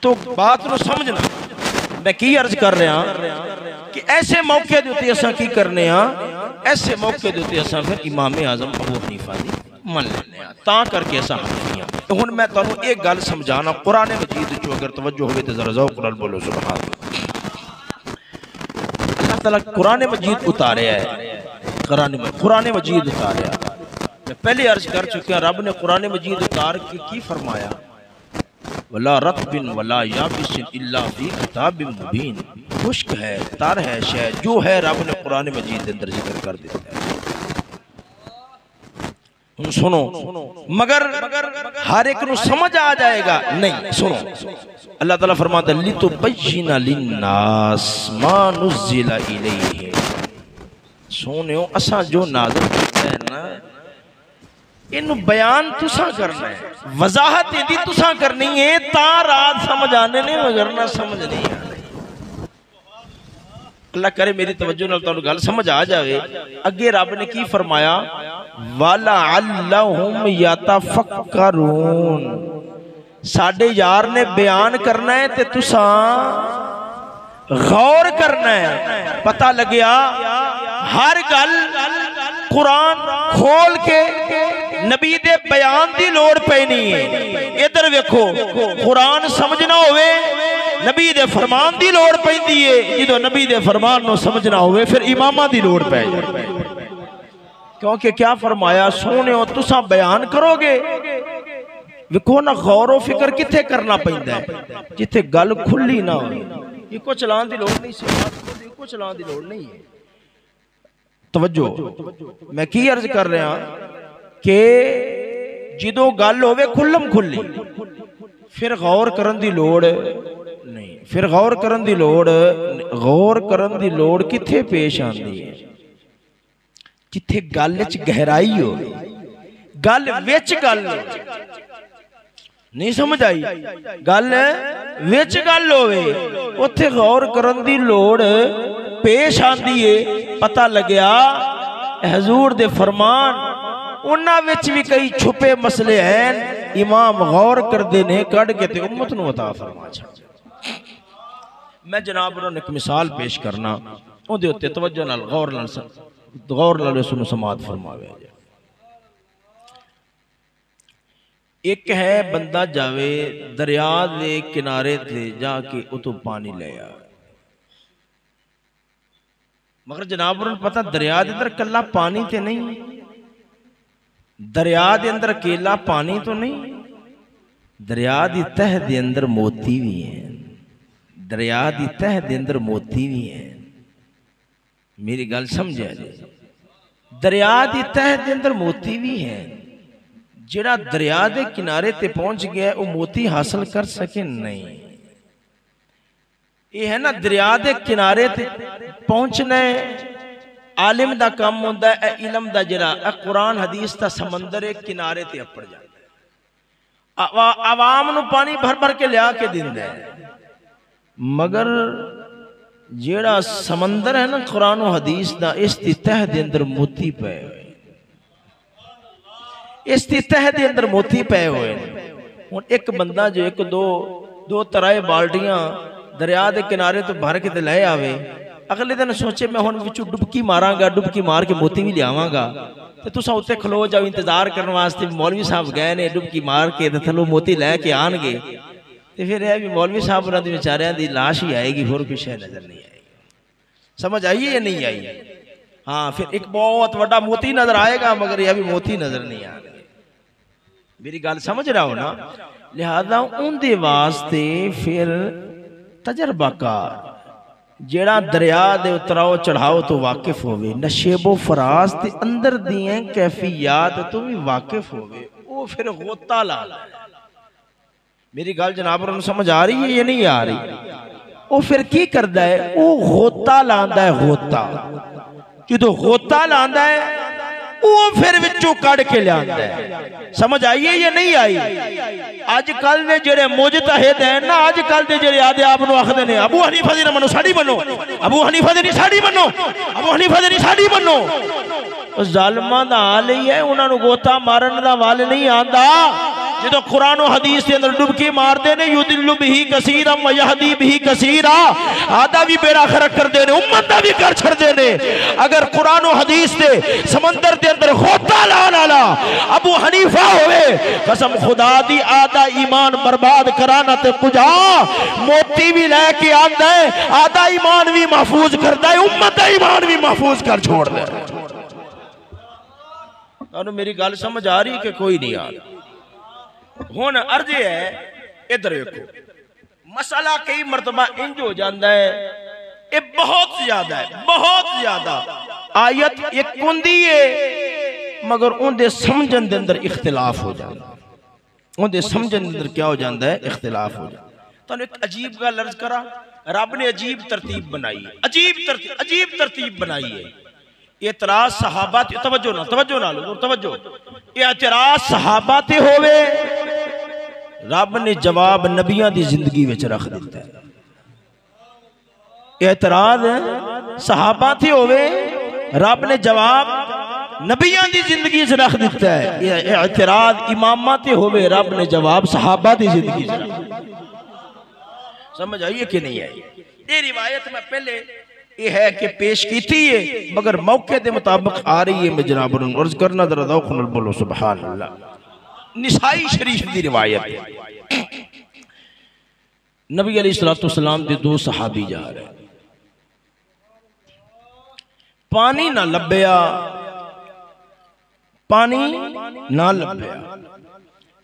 तो बात को समझना। मैं की अर्ज कर रहा कि ऐसे मौके दे उत्ते असां की करने ऐसे मौके दे उत्ते असां फिर इमाम आजम अबू हनीफा दी मन लेने तां करके असां हनीफी हां। तो हुण मैं तुहानू एक गल समझाना, कुरान मजीद चो अगर तवज्जो होवे ते जरा ज़ौक़ नाल बोलो सुभान अल्लाह। अल्लाह ताला कुरान मजीद उतारिया है, कुरान मजीद उतारिया। मैं पहले अर्ज कर चुका, रब ने कुरान मजीद उतार के की फरमाया, वला रत्बिन वला याबिसिन इल्ला फी किताबिन मुबीन। खुश्क है, तर है, शय जो है रब ने कुरान मजीद के अंदर जिक्र कर दिया है। सुनो, मगर हर एक को समझ आ जाएगा नहीं। सुनो, अल्लाह ताला फरमाता है लितुबय्यिना लिन्नास मा नुज़्ज़िला इलैहिम। सोनियो असा जो नाज़िल किया है ना, इनू बयान तुसा करना है, वजाहत इदी तुसा करनी है, ता रात समझ आने ने, मगर ना समझ नहीं आने। अल्लाह करे मेरी तवज्जो नाल तुहानू गल समझ आ जाए। अगे रब ने की फरमाया, वाला अल्लाहुम यतफक्करून। साडे यार ने बयान करना है ते तुसा गौर करना है। पता लग्या हर गल कुरान खोल के नबी दे बयान दी लोड़ पैनी है। इधर वेखो, कुरान समझना होवे नबी दे फरमान दी लोड़ पैंदी है। जो नबी दे फरमान नो समझना होवे फिर इमामा दी लोड़ पै जाए। क्योंकि क्या फरमाया, सोने हो तुसा बयान करोगे, वेखो ना गौर फिक्र किथे करना पैंदा है, जिथे गल खुली ना हो। इको चलान दी लोड़ नहीं, इको चलान दी लोड़ नहीं है। तवज्जो, मैं की अर्ज कर रहा कि जिदों गल होवे खुल्लम खुल्ली, फिर गौर करन दी लोड़ नहीं। फिर गौर करन दी लोड़ किथे पेश आंदी है, जिथे गल च गहराई हो, गल विच गल नहीं समझ आई, गल विच गल होवे, उत्थे गौर करन दी लोड़ पेश आंदी है। पता लग्या हजूर दे फरमान उन्हां विच भी कई छुपे मसले हैं, इमाम गौर करदे ने, कढ़ के ते उम्मत नूं अता फरमा छड्डे। मैं जनाब उन्होंने एक मिसाल पेश करना, उहदे उत्ते तवज्जो नाल गौर नाल उसनूं समात फरमावे। एक है बंदा जावे दरिया दे किनारे ते जाके उतों पानी ले आ, मगर जनाब उन्होंने पता दरिया के अंदर कला पानी तो नहीं, दरिया के अंदर अकेला पानी तो नहीं, दरिया की तह के अंदर मोती भी है, दरिया की तह के अंदर मोती भी है। मेरी गल समझा जी, दरिया की तह के अंदर मोती भी है। जिहड़ा दरिया के किनारे ते पहुंच गया वो मोती हासिल कर सके नहीं। ये है ना दरिया के किनारे ते पहुंचना आलिम दा काम होंदा है, इलम दा जिहड़ा कुरान हदीस दा समंदर है, किनारे ते अपड़ जाता है, आवाम नूं पानी भर भर के लिया के दिंदा है। मगर जिहड़ा समंदर है ना कुरान हदीस दा, इस दी तह दे अंदर मोती पे हुए, इस दी तह दे अंदर मोती पे हुए। हुण एक बंदा जो एक दो तराए बाल्टियां दरिया के किनारे तो भर के लै आवे, अगले दिन सोचे मैं हुण विचों डुबकी मारांगा, डुबकी मार के मोती भी लियावांगा, तो तुसां उत्ते खलो जाओ इंतजार करने वास्ते। मौलवी साहब गए ने डुबकी मार के थल्लों मोती लैके आएंगे, तो फिर यह भी मौलवी साहब उन्हां दे बेचारियां दी लाश ही आएगी, होर कुछ नजर नहीं आएगी। समझ आई या नहीं आई? हाँ, फिर एक बहुत बड़ा मोती नजर आएगा, मगर यह भी मोती नजर नहीं आ रही। मेरी गल समझ रहा हो ना? लिहाजा उनके वास्ते फिर तजर्बाकार जेड़ा दरिया दे उतराओ चढ़ाओ तो वाकिफ होवे, नशेबो फराज ते अंदर दिए कैफियत तो भी वाकिफ होवे, वो फिर गोता ला। मेरी गल जनाब उन्हें समझ आ रही है या नहीं आ रही? वो फिर की करता है, वो गोता लांदा है। गोता जो गोता लांदा है वो फिर विचों कड़ के लियांदा है। समझ आई है या नहीं आई? अजकल दे जेड़े मुजतहिद हैं ना, अजकल दे जेड़े आदे आप नूं आखदे ने अबू हनीफा दी ना मनो साडी मनो, अबू हनीफा दी नहीं साडी मनो, अबू हनीफा दी नहीं साडी मनो, उस जालिमां दा हाल ही है। उन्हां नूं गोता मारन दा वाल नहीं आंदा, जो कुरान और हदीस के अंदर डुबकी मारते ने युदिल्लु बिही कसीरा व यहदी बिही कसीरा, आधा भी बेड़ा खरक कर देने, उम्मत दा भी कर छड़ देने। अगर कुरान और हदीस के समंदर के अंदर खोता लाना अबू हनीफा होवे, कसम खुदा दी आधा ईमान बर्बाद कराना ते कुजा मोती भी लेके आंदा है, आधा ईमान भी महफूज करता है, उम्मत का ईमान भी महफूज कर छोड़ दे। तो मेरी गल समझ आ रही कि कोई नहीं आ रहा। हुण अर्ज है इधर देखो, मसला कई मरतबा इंज हो जाता है, ये बहुत ज्यादा है, बहुत ज्यादा। आयत एक होंदी है मगर उनके समझन के अंदर इख्तिलाफ हो जाता है, उनके समझन के अंदर क्या हो जाता है, इख्तिलाफ हो जाता है। तो एक अजीब गल अर्ज करा, रब ने अजीब तरतीब बनाई है, अजीब तरतीब बनाई है। एतराज सहाबा ते, तवज्जो ना लो, तवज्जो, एतराज सहाबा ते होवे, रब ने जवाब नबियां दी जिंदगी विच रख दिता है। एतराज सहाबा ते होवे, रब ने जवाब नबियां दी जिंदगी च रख दिता है। एतराज इमामा ते होवे, रब ने जवाब सहाबा दी जिंदगी च रख। समझ आई है कि नहीं आई? ये रिवायत में पहले ये है कि पेश की थी है, मगर मौके के मुताबिक आ रही है। मैं जनाब अर्ज करना जरा दौखुल बोलो सुभान अल्लाह। निसाई शरीफ की रिवायत है, नबी अलैहिस्सलाम के दो सहाबी जा रहे, पानी ना लभ्या, पानी ना लभ्या।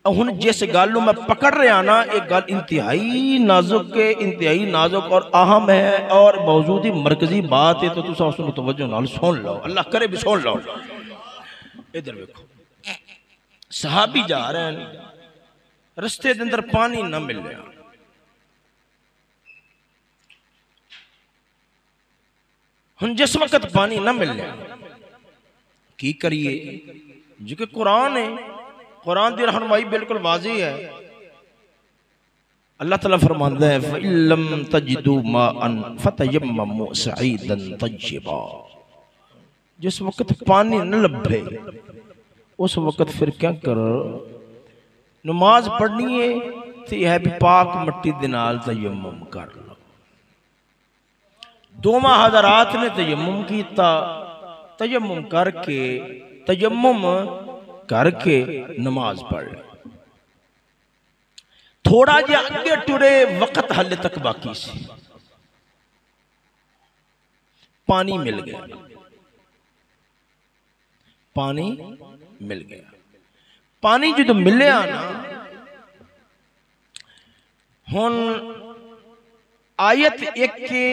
हुण जिस गल मैं पकड़ रहा ना, एक गल इंतहाई नाजुक और अहम है और मौजूदी मरकजी बात है, तो तुम उसको तवज्जो नाल सुन लो, अल्लाह करे भी सुन लो। इधर देखो, सहाबी जा रहे हैं, रस्ते के अंदर पानी ना मिल रहा, हुण जिस वक्त पानी ना मिल रहा की करिए? जो कि कुरान है, कुरान की रहनुमाई बिल्कुल वाज़ी है। अल्लाह ताला फरमाता है फ़इल्लम तजिदू माअन फ़तयम्ममू सईदन तय्यबा। जिस वक्त पानी न लभे उस वक्त फिर क्या करो? नमाज पढ़नी है तो यह भी पाक मिट्टी दे नाल तयम्मुम कर लो। दोवां हज़रात ने तयम्मुम कीता, तयम्मुम करके नमाज पढ़। थोड़ा जा अगे टुरे, वक्त हाले तक बाकी सी, पानी मिल गया, पानी मिल गया। पानी जो मिलया ना, हुण आयत एक के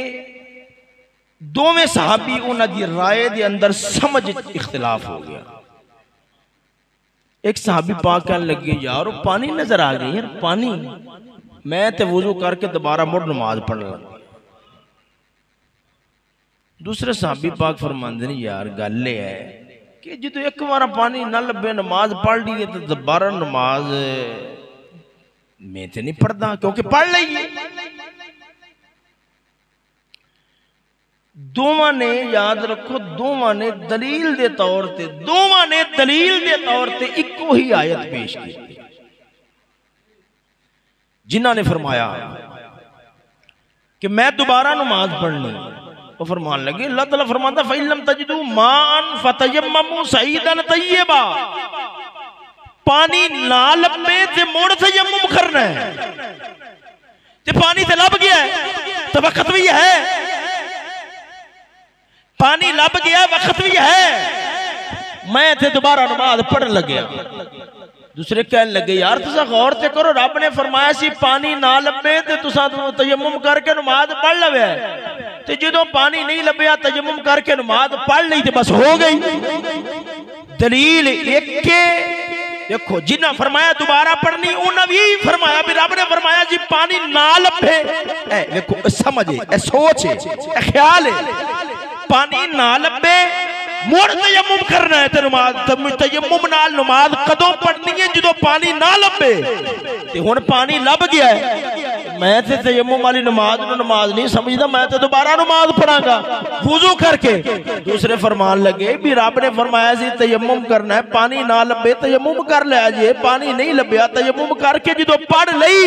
दोवें सहाबी उन्होंने राय के अंदर समझ इख्तिलाफ हो गया। एक सहाबी पाक कहने लगे यार वो पानी नजर आ गई यार, पानी, मैं तो वुजू करके दोबारा मुड़ नमाज पढ़ने लगा। दूसरे सहाबी पाक फरमाते हैं यार गल है कि जो एक बार पानी न लभे नमाज पढ़ ली तो दोबारा नमाज मैं तो नहीं पढ़ता, क्योंकि पढ़ ली। दोवां ने याद रखो, दोवां ने दलील के तौर ते इको ही आयत पेश की, जिन्हों ने फरमाया कि मैं दोबारा नमाज पढ़नी, वो फरमान लगे, अल्लाह ताला फरमाता फ़इल्लम तजिदू माअन फ़तयम्ममू सईदन तय्यबा। पानी ना लभे ते मुड़ तयम्मुम करना है, ते पानी ते लभ गया है तो वक्त भी है, पानी लभ गया वक्त भी है, मैं थे दोबारा नमाज पढ़ लगे। दूसरे कहने लगे यार तुसा गौर ते करो, रब ने फरमाया सी पानी ना लभे ते तुसा तयम्मुम करके नमाज पढ़ लवे, ते जो पानी नहीं लभया तयम्मुम करके नमाज पढ़ ली तो बस हो गई। दलील एक के देखो, जिन्ना फरमाया दोबारा पढ़नी उन्हें भी फरमाया भी, रब ने फरमाया जी पानी ना लभे, देखो समझे, सोच है, ख्याल है, पानी ना लभे मुड़ तयम्मुम करना है, नमाज तयम्मुम नाल नमाज कदों पढ़नी है? जो पानी ना लभे। ते हुण पानी लभ गया है, मैं तो तयम्मुम वाली नमाज नहीं समझदा, मैं तो दोबारा नमाज पढ़ांगा वुजू करके। दूसरे फरमान लगे भी रब ने फरमाया सी तयम्मुम करना है, पानी ना लभे तयम्मुम कर लिया जे, पानी नहीं लभ्या तयम्मुम करके जो पढ़ लई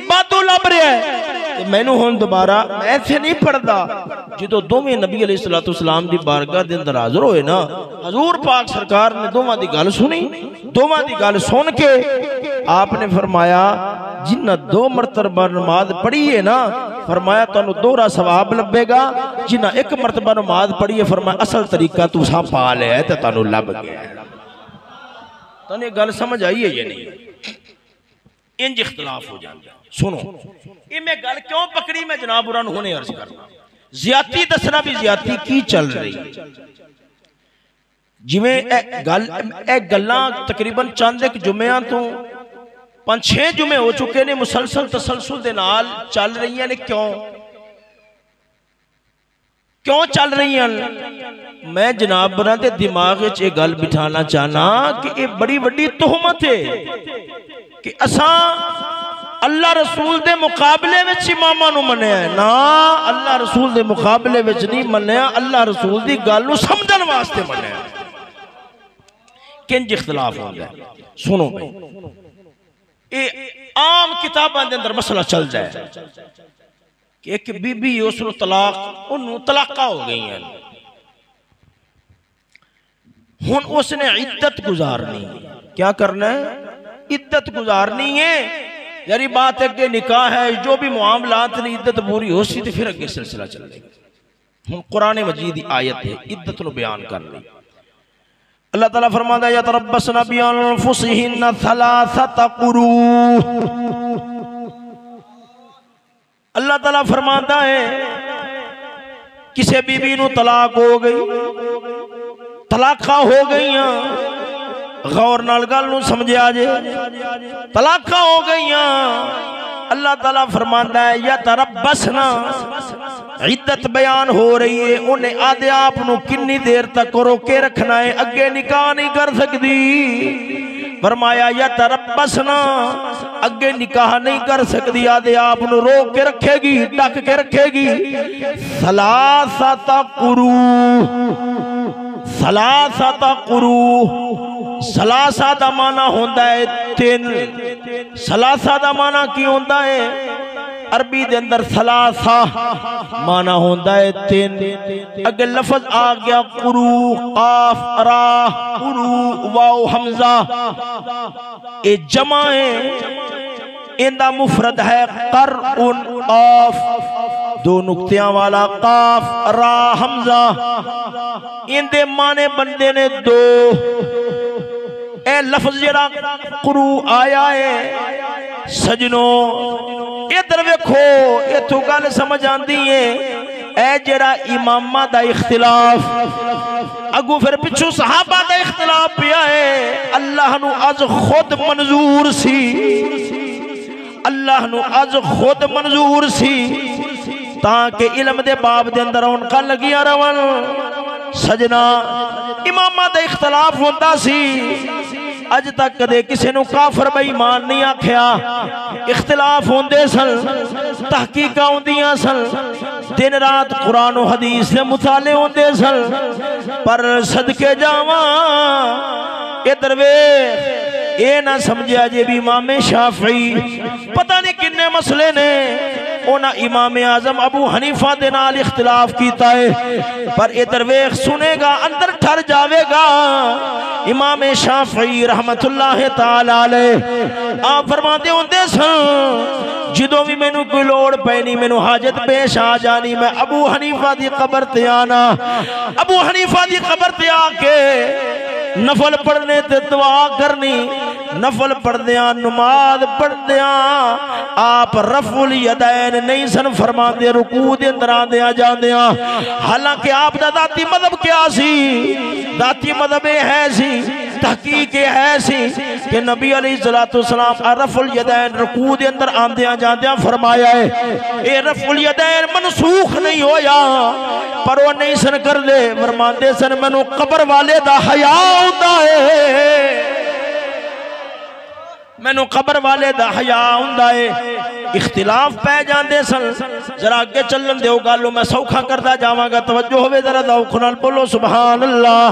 बातों लभ रहा है। मैनू हुण दोबारा मैं इत्थे नहीं पढ़दा। जो दोवें नबी अलैहिस्सलाम दी बारगाह दे अंदर हाज़र होए ना, हजूर पाक सरकार ने दोवां दी गल सुनी। दोवां दी गल सुन के आपने फरमाया जिन्ना 2 मरतबा नमाज पढ़ी है ना, फरमाया तुहानू दोहरा सवाब लभेगा। जिन्ना 1 मरतबा नमाज पढ़ी है, फरमाया असल तरीका तुसां पा लिया है ते तुहानू लभ गया। तुहानू ये गल समझ आई है या नहीं? इंज इख्तलाफ हो जाता। सुनो ये मैं गल क्यों पकड़ी, मैं जनाब उन्हां नूं हुणे अर्ज करना। ज्यादती दसना भी ज्यादती की चल रही, जिवें गल्लां तकरीबन चंद एक जुम्मियां तो 5-6 जुमे हो चुके ने मुसलसल तसलसल दे नाल चल रही ने। क्यों चल रही हैं? मैं जनाब बना दे दिमाग च ये गल बिठाना चाहना कि ये बड़ी वड्डी तुहमत है कि असां अल्लाह रसूल दे मुकाबले विच इमामां नूं मन्निया है ना, अल्लाह रसूल दे मुकाबले विच नहीं मन्निया, अल्लाह रसूल दी गल नूं समझण वास्ते मन्निया। किंज इख्तलाफ होंदा है? सुनो भाई, ये आम किताबां दे अंदर मसला चलदा है कि एक बीबी उसनूं तलाक उन्होंने तलाका हो गई हैं, हुण उसने इद्दत गुजारनी। क्या करना है? इद्दत गुजारनी है। यारी बात अगे निकाह है, जो भी मामलात ने इद्दत पूरी हो सी तो फिर अगे सिलसिला चलेगा। हुण कुरान मजीद की आयत है इद्दत नूं बयान कर रही। अल्लाह ताला फरमाता है यतरब्बसना बिअनफुसिहिन्ना सलासता कुरू। अल्लाह ताला फरमाता है किसी बीबी नूं तलाक हो गई, तलाका हो गई, गौर नाल गल नूं समझिया जे, तलाका हो गई। अल्लाह ताला फरमाता है यतरब्बसना, इद्दत बयान हो रही है, उन्हें आदे आप नूं कितनी देर तक रोके रखना है, अगे निकाह नहीं कर सकती। फरमाया यतरब्बसना, अगे निकाह नहीं कर सकती, आदे आप नूं रोक के रखेगी, ढक के रखेगी। सलासता कुरू, सलासता कुरू, सलासा दा माना होंदा है 3। सलासा दा माना की होंदा है? अरबी दे अंदर सलासा माना होंदा है 3। अगे लफज आ गया कुरू, काफ रा, कुरू वाओ हमजा, ये जमा है, इंदा मुफरद है कर उन काफ, 2 नुक्तियां वाला काफ रा हमजा, इंदे माने बंदे ने 2। ए लफ्ज जरा कुरू आया है सजनो, इधर वेखो इथों गल समझ आती है। ए जरा इमामा दा इख्तिलाफ अगू फिर पिछू सहाबा दा इख्तिलाफ पिया है, अल्लाह नू अज खुद मंजूर सी, अल्लाह नू अज खुद मंजूर सी ताकि इल्म दे बाब दे अंदर उनका लगिया रवन। सजना इमामा दा इख्तिलाफ होंदा सी, अज तक कदे किसी नूं काफिर बेईमान नहीं आख्या। इख्तिलाफ होंदे सन, तहकीकां होंदियां सन, दिन रात कुरान और हदीस दे मुताले होंदे सन, पर सदके जावां इधर वे ये ना समझिया जे भी इमाम शाफी पता नहीं किन्ने मसले ने उन्हें इमाम आजम अबू हनीफा दे नाल इख्तिलाफ कीता है, पर इधर वेख सुनेगा अंदर ठर जावेगा। इमाम शाफी रहमतुल्लाह ताला अलैह आप फरमाते होंदे सन जो भी मैनू कोई लोड़ पैनी, मैनू हाजत पेश आ जानी, मैं अबू हनीफा दी कबर ते आना, अबू हनीफा दी कबर ते आके नफल पढ़ने ते दुआ करनी, नफल पढ़दिया नमाज पढ़दिया आप रफुल यदैन नहीं सन फरमाते, रुकू दे अंदर आंदिया जांदिया। हालांकि आप दा दाती मदहब क्या सी? दाती मदहब है सी, तहकीक है सी कि नबी अलैहिस्सलाम रफुल यदैन रुकू दे अंदर आंदिया जांदिया फरमाया है। ये रफुल यदैन मनसूख नहीं होया, पर वो नहीं सन कर दे, फरमाते सन मैनू कबर वाले दा हया होंदा है, मैनू कबर वाले दा हया हुंदा है। इख्तिलाफ पै जाते सन, जरा अगे चलन दो गल मैं सौखा करता जावांगा। तवज्जो होवे जरा दौख नाल बोलो सुभान अल्लाह।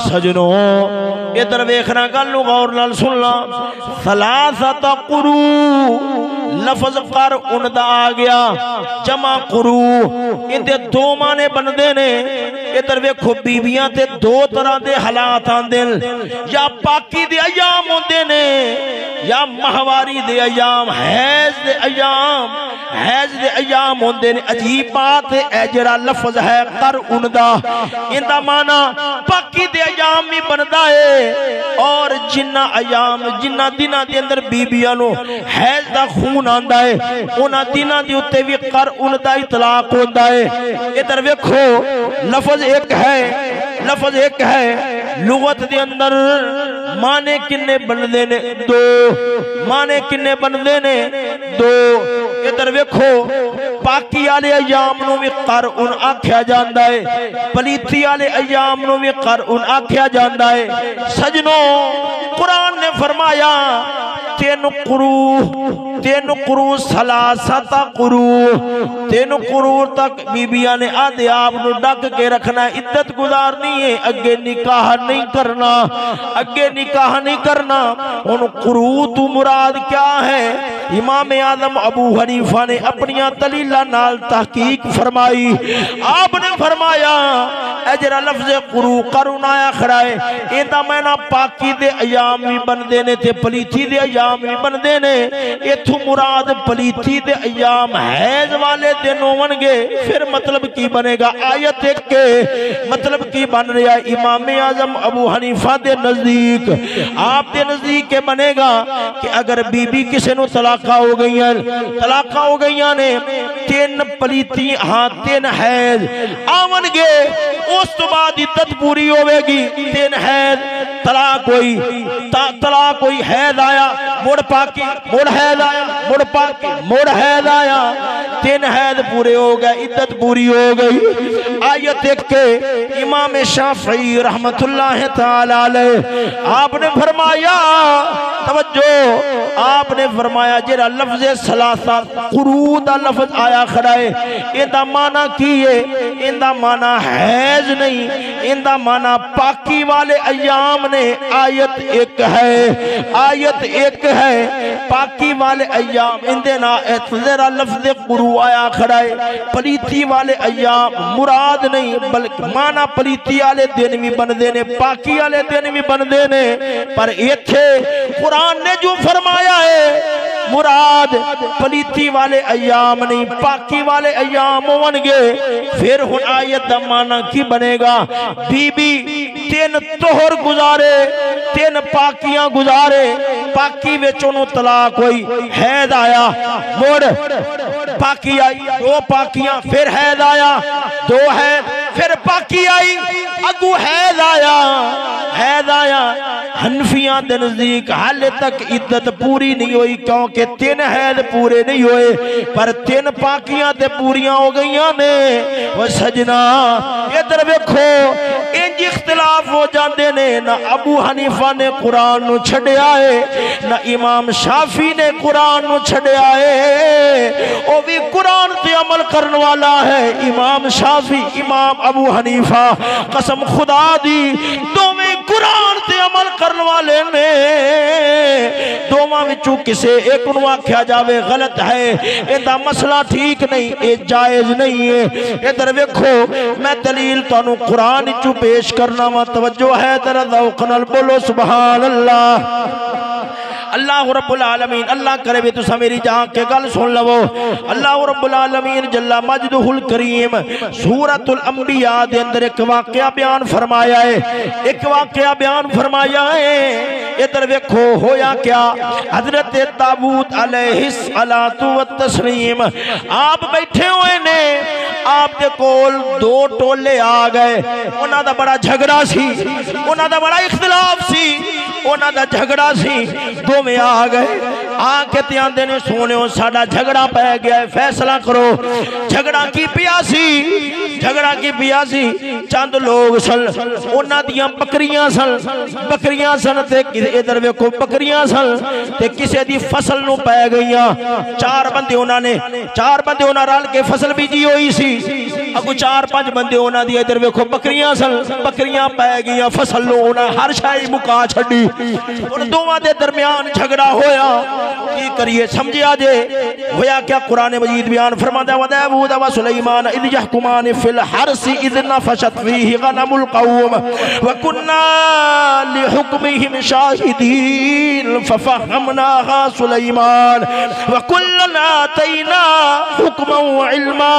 सजनो इधर वेखना गल गौर नाल सुनना। सलासत कुरू लफज कर उनदा आ गया, जमा कुरू इहदे दो माने बनते ने। इधर वेखो बीबियां ते दो तरह के हालात आंदे ने, या पाकी दे अयाम होंदे ने या माहवारी दे अयाम, हैज दे अयाम, हैज दे अयाम होंदे ने। अजीब बात है, ए जरा लफज है कर उनदा, इंदा माना पाकी दे अयाम भी बनता है और जिन्ना अयाम जिन्ना दिना दे अंदर बीबियां नु हैज दा खून आंदा है उन्हां दिना दे उत्ते भी कर उनदा इतलाक होंदा है। इधर वेखो लफज एक है, लफज एक है। लुगत दे अंदर माने किन्ने बनदे ने? दो। माने किन्ने बनदे ने? दो। इधर वेखो पाकी वाले अयाम नूं भी कर उन आख्या जांदा है, पलीती वाले अयाम नूं भी कर उन आख्या जांदा है। सजनो कुरान ने फरमाया तीन कुरू सलासत कुरू, तीन कुरू तक बीबियां ने आधे आप नूं ढक के रखना, इद्दत गुजारनी है, अगे निकाह नहीं करना, अगे निकाह नहीं करना। उन कुरू तू मुराद क्या है? इमाम आजम अबू हनीफा ने अपनिया दलीला नाल तहकीक फरमाई। आपने फरमाया ए जरा लफ्ज़ कुरू करुन आया खड़ा है, इहदा मैना पाकी दे अयाम भी बनदे ने ते पलीती दे अयाम भी बनदे ने। इथों मुराद पलीती दे अयाम हैज वाले दिन होवणगे, फिर मतलब की बनेगा? आयत एक के मतलब की बन रहा है? इमाम आजम अबू हनीफा दे नजदीक, आप दे नजदीक के बनेगा कि अगर बीबी किसी नूं तलाका हो गई, तलाका हो गई ने, तीन पलीती हाँ तीन हैज आवणगे, उस तो बाद इद्दत पूरी होगी। तीन हैज तलाक हुई, तलाक हुई, हैज आया मुड़ पाकी, मुड़ हैज आया मुड़ पाकी, मुड़ हैज आया, तीन हैज पूरे हो गए, इद्दत पूरी हो गई। आयत देख के इमाम शाफई रहमतुल्लाह तआला अलैह आपने फरमाया, तवज्जो, आपने फरमाया जेरा लफ्ज़ सलासा कुरू दा लफ्ज़ आया खड़ा है, इंदा माना की है? इंदा माना हैज नहीं, इंदा माना पाकी वाले अयाम ने। आयत एक है, आयत एक है, पाकी वाले अयाम इंदे ना जरा लफ्ज़ कुरू आया खड़ा है। पलीती वाले अयाम मुराद नहीं, बल्कि माना पलीती वाले दिन भी बनदे ने, पाकी वाले दिन भी बनदे ने। पर इत्थे कुरान ने जो फरमाया है मुराद पलीती वाले अयाम नहीं, पाकी वाले अयाम होवणगे। फिर हुण आयत दा माना की बनेगा? बीबी तीन तोहर गुजारे, तीन पाकियां गुजारे, पाकी विच ओनू तलाक हुई, हैद आया मुड़ पाकी आई, दो पाकियां, फिर हैद आया, दो हैद, फिर पाकी आई, अगू हैद आया, हैद आया। हनफियां दे नजदीक हाले तक इद्दत पूरी नहीं हुई, क्योंकि तीन हैद पूरे नहीं हुए, पर तीन पाकियां ते पूरियां हो गई ने। वो सजना इधर वेखो इंज इख्तिलाफ हो जाते ने। ना अबू हनीफा ने कुरान नू छड्या है, ना इमाम शाफी ने कुरान नू छड्या है, वो भी कुरान ते अमल करने वाला है। इमाम शाफी, इमाम अबू हनीफा, कसम खुदा दी दोवें कुरान ते अमल करने वाले ने। दोवां विचों किसे एक नू आख्या जावे गलत है, इहदा मसला ठीक नहीं, ये जायज नहीं है। इधर वेखो मैं दलील तुहानू कुरान चू पेश करना वा, तवज्जो है तेरा ज़ौक़ नाल बोलो सुभान अल्लाह। अल्लाह रब्बुल आलमीन, अल्लाह करे भी तुसा मेरी जान के गल सुन लवो। अल्लाह रब्बुल आलमीन जल्ला मजदुहुल करीम सूरतुल अंबिया दे अंदर एक वाकया बयान फरमाया है, एक वाकया बयान फरमाया है। इधर वेखो होया क्या? हजरत ताबूत अलैहिस्सलातु व तस्लीम आप बैठे हुए ने, आप दे कोल दो टोले आ गए, उन्हां दा बड़ा झगड़ा सी, उन्हां दा बड़ा इख्तिलाफ सी, उन्हां दा झगड़ा सी। दोवें आ गए, आके ते आंदे ने सोनियो साडा झगड़ा पै गया है, फैसला करो। झगड़ा की पिया सी? झगड़ा की पिया सी चंद लोग सन उन्हां दियां बकरियां सन ते इधर वेखो बकरियां सन ते किसे दी फसल नूं पै गईयां चार बंदे उन्हां रल के फसल बीजी हुई सी अगू 4-5 बंदे उन्हां दी इधर वेखो बकरियां सन बकरियां पै गईयां फसल नूं उन्हां हर शाई मुका छड्डी उन दोवां दे दरमियान झगड़ा होया की करिए समझिया जे होया क्या कुरान मजीद बयान फरमाता है दाऊद व सुलेमान इद यहकुमान फिल हर्स इद नफशत फीहि गनमुल कौम व कुन्ना लिहुक्मिहिम शाहिदीन फफहमनाहा सुलेमान व कुल्लन आतैना हुक्मन व इल्मा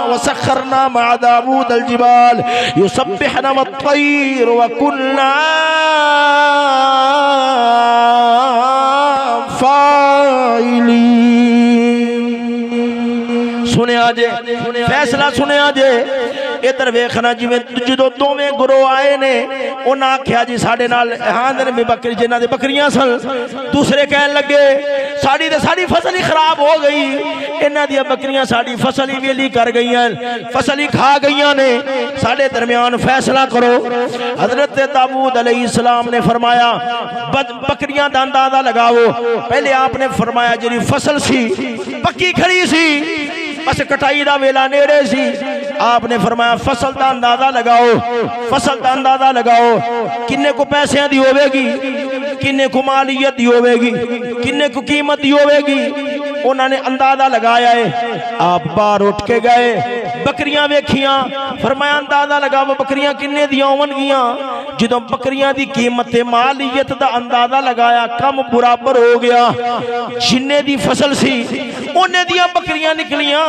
व सखरना मअ दाऊद अल जिबाल युसब्बिहना वत तैर व कुन्ना सुने जे फैसला सुने जे इधर वेखना जिवें जो दोवें गुरोह आए ने उन्हें आख्या जी साडे नाल हां में बकरी जिन्हां दे बकरियां सन दूसरे कहन लगे साड़ी ते साड़ी फसल ही खराब हो गई इन्हां दी बकरियां साड़ी फसल ही वेली कर गईयां फसल ही खा गईयां ने साडे दरमियान फैसला करो। हजरत दाऊद अलैहिस्सलाम ने फरमाया बकरियां दा अंदाजा लगाओ। पहले आपने फरमाया जी फसल सी पक्की खड़ी सी बस कटाई दा वेला नेड़े सी आपने फरमाया फसल का अंदाजा लगाओ फसल का अंदाजा लगाओ किन्ने को पैसों की होगी किन्ने को मालियत की होगी किन्ने को कीमत की होगी उन्होंने अंदाजा लगाया है। आप बाहर उठ के गए बकरियां वेखियां फरमाया अंदाजा लगाओ बकरियां किन्ने दियां होवनगियां जो बकरियां की कीमत मालियत का अंदाजा लगाया कम बराबर हो गया जिन्ने दी फसल सी उन्ने दियां बकरियां निकलियां।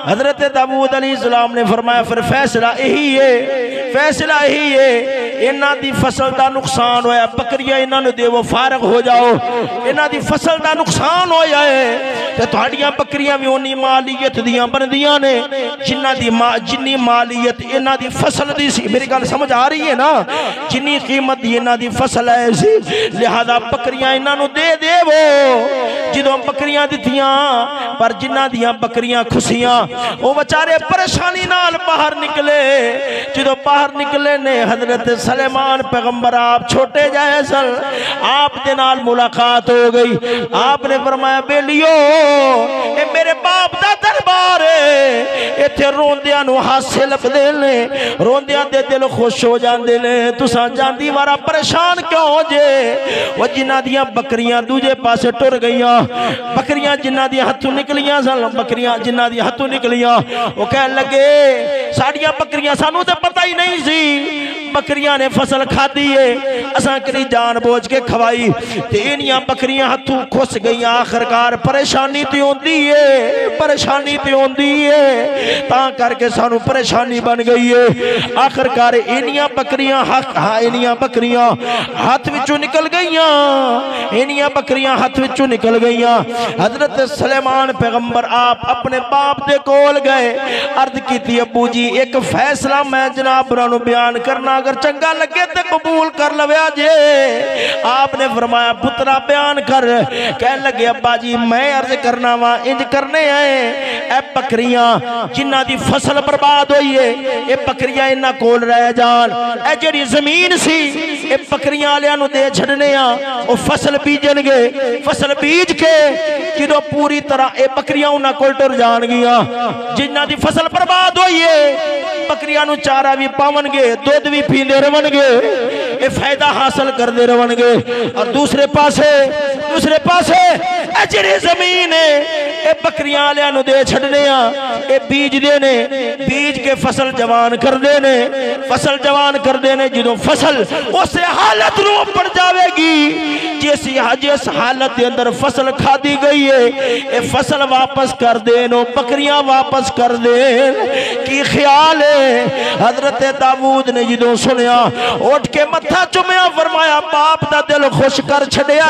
हजरत दाऊद अलैहिस्सलाम ने फरमाया फिर फैसला यही है इन्हां दी फसल का नुकसान होया बकरियां इन्हां नूं देवो फारग हो जाओ इन्हां दी फसल का नुकसान हो जाए ते तुहाडियां बकरियां भी उन्नी मालियत दियां बनदियां ने जिन्नी मालियत इन्हां दी फसल दी सी। मेरी गल समझ आ रही है ना जिन्नी कीमत दी इन्हां दी फसल है सी लिहाजा बकरियां इन्हां नूं दे देवो। जदों बकरियां दित्तियां पर जिन्हां दियां बकरियां खुशियां वो बेचारे परेशानी नाल बाहर निकले जो बाहर निकले ने हजरत सुलेमान पैगंबर आप छोटे जाए सन आप दे नाल मुलाकात हो गई। आपने फरमाया बेलियो ए मेरे बाप दा दरबार है इत्थे रोंदियां नूं हासे लभदे ने रोंदियां दे दिल खुश हो जांदे ने तुसां जांदी वारा परेशान क्यों जे वो जिन्हां दियां बकरियां दूजे पासे टुर गईयां बकरियां जिन्हां दियां हथों निकलियां सन बकरियां जिन्हां दियां हथों निकलियां वो कहन लगे साडियां बकरियां सानू तो पता ही नहीं सी बकरियां ने फसल खाधी है असां करी जान बोझ के खवाई ते इनियां बकरियां हथों खुस गई आखिरकार परेशानी तो होंदी है तां करके सानू परेशानी बन गई है। आखिरकार इनियां बकरियां हाथ विचों निकल गईयां हजरत सुलेमान पैगंबर आप अपने बाप दे कोल गए अर्ज की अबू जी एक फैसला मैं जनाब नूं बयान करना अगर चंगा लगे तो कबूल कर लव्या जे। आपने फरमाया पुत्रा बयान कर। कह लगे अब्बा जी मैं अर्ज करना वा इंज करने आए ए बकरियां जिन्हां दी फसल बर्बाद हुई है ये बकरियां इन्हां कोल रह जान ए जिहड़ी जमीन सी ये बकरियां वालियां नूं दे छड्डने आ ओ फसल बीजणगे फसल बीज के जो पूरी तरह ये बकरियां उन्हां कोल टुर जाणगियां जिन्हां दी फसल बर्बाद हुई है बकरियां नूं चारा भी पावणगे दुध भी पींदे रहणगे ये फायदा हासिल करते रहणगे। और दूसरे पासे जिहड़ी जमीन है ये बकरियां वालियां नूं दे छड्डने आ ये बीजदे ने बीज के फसल जवान करदे ने जो फसल उस हालत नूं पड़ जाएगी जिस हालत के अंदर फसल खादी गई है ये फसल वापस कर देन बकरियां वापस कर देन की ख्याल है। हजरत दाऊद ने जो सुनिया उठ के मत्था चुमिया फरमाया बाप दा दिल खुश कर छड़िया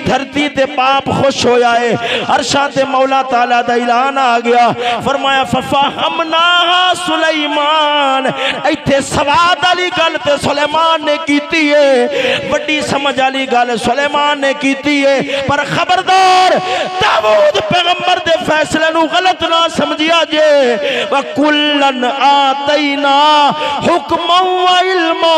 धरती ते बाप खुश होया है अरशा ते मौला ताला दा ऐलान आ गया फरमाया फफहमनाहा सुलेमान इत्थे सवाद वाली गल ते सुलेमान ने कीती है बड़ी समझ वाली गल सुलेमान ने कीती है पर खबरदार दाऊद पैगंबर दे फैसले नू गलत ना समझिया जे। व कुल्लन आतैना हुक्मन व इल्मा,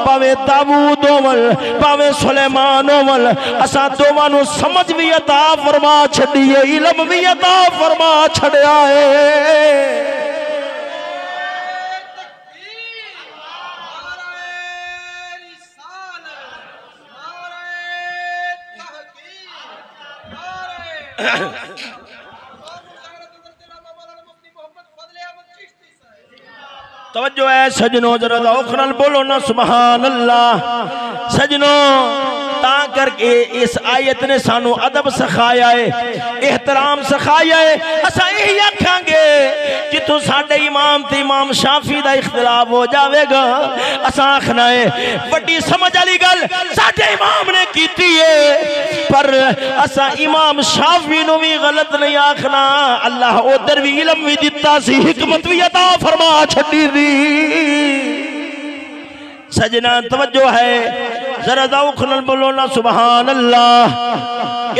भावे दाऊद होवल भावे सुलेमान होवल, असा दोवां नू समझ भी अता फरमा छड़िए, इल्म भी अता फरमा छड़िया है। तवज्जो है सजनों, जरा औख नाल बोलो ना सुभान अल्लाह। सजनों ता करके इस आयत ने सानू अदब सिखाया है, एहतराम सिखाया है। असा यही आखांगे जिथों साडे इमाम ते इमाम शाफी दा इख्तिलाफ हो जाएगा, असा आखना है बड़ी समझ वाली गल साडे इमाम ने कीती है, पर असा इमाम शाफी नू भी गलत नहीं आखना। अल्लाह उधर भी इल्म भी दिता सी, हिकमत भी अता फरमा छड़ी दी। सजना तवज्जो है, जरा दौख नाल बोलो ना सुभान अल्लाह।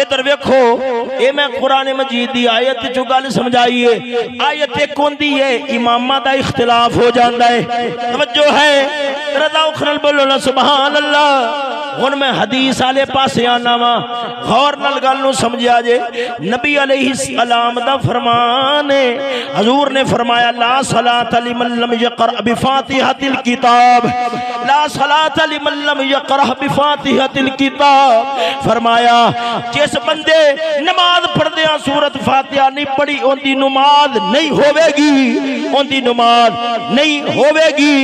इधर वेखो, ये मैं कुरान मजीद दी आयत चो गल समझाइए। आयत एक होंदी है इमामा दा इख्तिलाफ हो जाता है, तवज्जो है, जरा दौख नाल बोलो ना सुभान अल्लाह। हुण मैं हदीस वाले पासे आना वा, गौर नाल गल नूं समझिया जे। नबी अलैहिस्सलाम दा फरमान है, हजूर ने फरमाया ला सलात लिमन लम यक़रा बिफातिहतिल किताब, ला सलात लिमन लम यक़रा बिफातिहतिल किताब। फरमाया जिस बंदे नमाज पढ़दे सूरत फातिहा नहीं पढ़ी, उनकी नमाज नहीं होवेगी, उनकी नमाज नहीं होवेगी,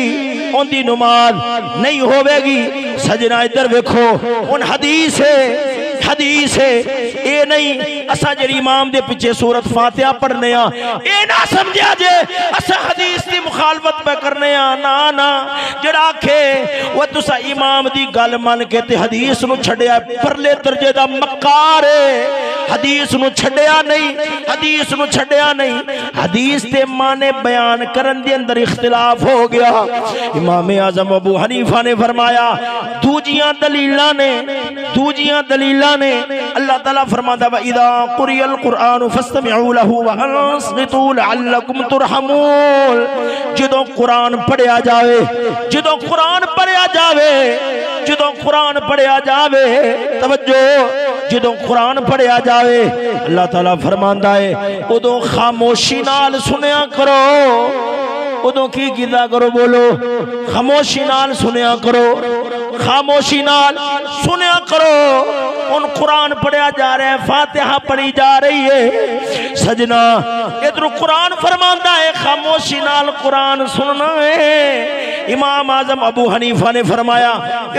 उनकी नमाज नहीं होवेगी। सजना इधर देखो, उन हदीस है ये नहीं असा जी इमाम दे पीछे सूरत फातिहा पढ़ने ये ना समझिया जे असा हदीस की मुखालफत पे करने ना ना। जड़ा आखे वो तुसा इमाम दी गल मन के ते हदीस नू छड्या परले दर्जे दा मक्कार है। हदीस नू छड्या नहीं, हदीस नू छड्या नहीं, हदीस ते माने बयान करन दे अंदर इख्तिलाफ हो गया। इमाम आजम अबू हनीफा ने फरमाया दूजियां दलीलां ने अल्लाह ताला फरमाता व इदा कुरियल कुरान फस्तमिउ लहु व अंसितू लअल्लकुम तुरहमून। जदों कुरान पढ़िया जावे, जदों कुरान पढ़िया जावे, जदों कुरान पढ़िया जावे, तवज्जो, जदों कुरान पढ़िया जावे अल्लाह ताला फरमांदा है उदों खामोशी नाल सुनिया करो। उदों की कीता करो, बोलो खामोशी नाल सुनिया करो, खामोशी नाल सुनिया करो। उन कुरान पढ़िया जा रहा है, फातिहा पढ़ी जा रही है। सजना इधर कुरान फरमांदा है खामोशी नाल कुरान सुनना है। इमाम आजम अबू हनीफा ने फरमाया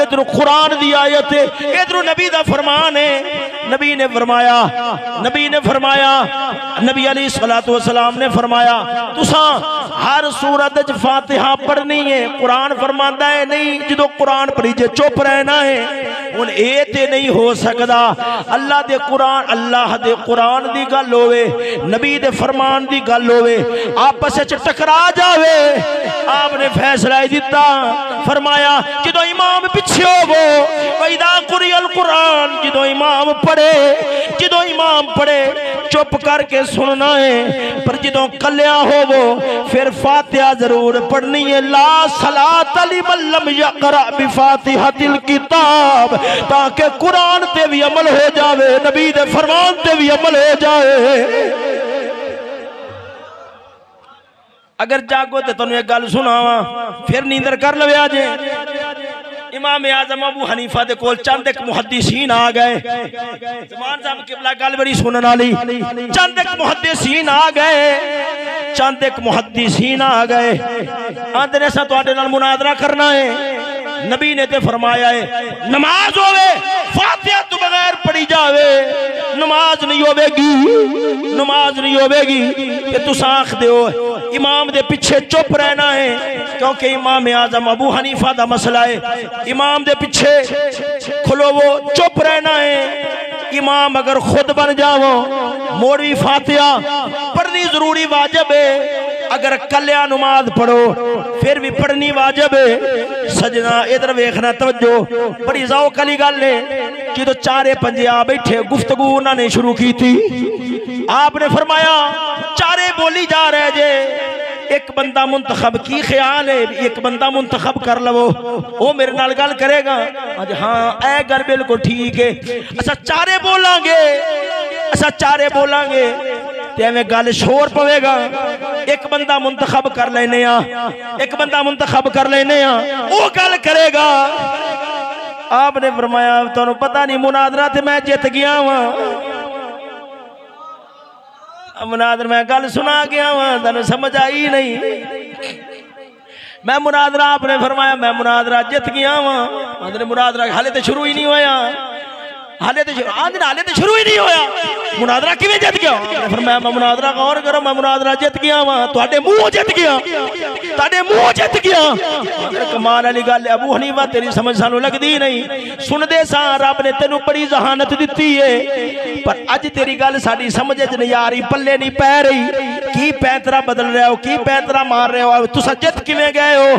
इधर कुरान दी आयत है, इधर नबी दा फरमान है। नबी ने फरमाया नबी अलैहिस्सलातु वस्सलाम ने फरमाया तुसा हर सूरत च फातिहा पढ़नी है। कुरान फरमांदा है नहीं जो कुरान पढ़ी जे चुप रहना है। हुण ये ते नहीं हो सकदा अल्लाह दे कुरान दी गल होवे, नबी दे फरमान दी गल होवे, आपस च टकरा जावे। आपने फैसला दिता फरमाया जो इमाम पिछे होवो वैदा कुरियल कुरान, जो इमाम पढ़े चुप करके सुनना है, पर जो कल्या होवो फिर फातिहा जरूर पढ़नी है। ला सलात लिमन लम यक़रा बिफातिहतिल किताब, ताकि कुरान ते भी अमल हो जावे, नबी दे फरमान ते भी अमल हो जाए। अगर जागो तो तुहानू एक गल सुनावा फिर नींदर कर लवे आजे। इमाम आजम अबू हनीफा दे कोल चंद एक मुहद्दिसीन आ गए। ज़मान साहब किबला गल बड़ी सुनने वाली। चंद एक मुहद्दिसीन आ गए आंदे ने असां तुहाडे नाल मुनादरा करना है। नबी ने ते फरमाया है नमाज होवे फातिहा तो बगैर पढ़ी जावे नमाज नहीं होवेगी। ते तुसां आखदे हो इमाम दे पीछे चुप रहना है, क्योंकि इमाम आजम अबू हनीफा दा मसला है इमाम दे पीछे खलोवो चुप रहना है। इमाम अगर खुद बन जावो मोड़ी फातिहा पढ़नी जरूरी वाजिब है। अगर कल्या नमाज पढ़ो फिर भी पढ़नी वाजिब है। सजना इधर वेखना तवज्जो, बड़ी ज़ौक़ वाली गल है। जो चारे पंजे आ बैठे गुफ्तगू उन्होंने शुरू की थी, आपने फरमाया चारे बोली जा रहे जे, एक बंदा मुंतखब की ख्याल है, एक बंदा मुंतखब कर लवो, वो मेरे नाल गल करेगा। हाँ ऐ गल बिल्कुल ठीक है, असा चारे बोलांगे, असा चारे बोलांगे ते एवें गल शोर पवेगा। एक बंदा मुंतखब कर लेने आ, एक बंदा मुंतखब कर लेने आ, वो गल करेगा। आपने फरमाया तुहानू पता नहीं मुनादरा ते मैं जित गया वां, मुनादर मैं गल सुना गया वहां, तेन समझ आई नहीं। मैं मुनादरा, आपने फरमाया मैं मुनादरा जित गया वहां। मुनादरा हाले तो शुरू ही नहीं होया, हाले तो शुरू ही नहीं होया, मुनादरा किवें जित गया? फरमाया मैं मुनादरा गौर करो, मैं मुनादरा जित गया वहां, तुहाडे मुंह जित गया, तुहाडे मुंह जित गया। कमाल वाली गल, अबू हनीफा तेरी समझ सानू लगदी नहीं, सुनदे सा रब ने तेनू बड़ी जहानत दिती है, पर अज तेरी गल साडी समझ च नहीं आ रही, पल्ले नहीं पै रही, की पैंतरा बदल रहे हो, की पैंतरा मार रहे हो, तुसा जित किवें गए हो?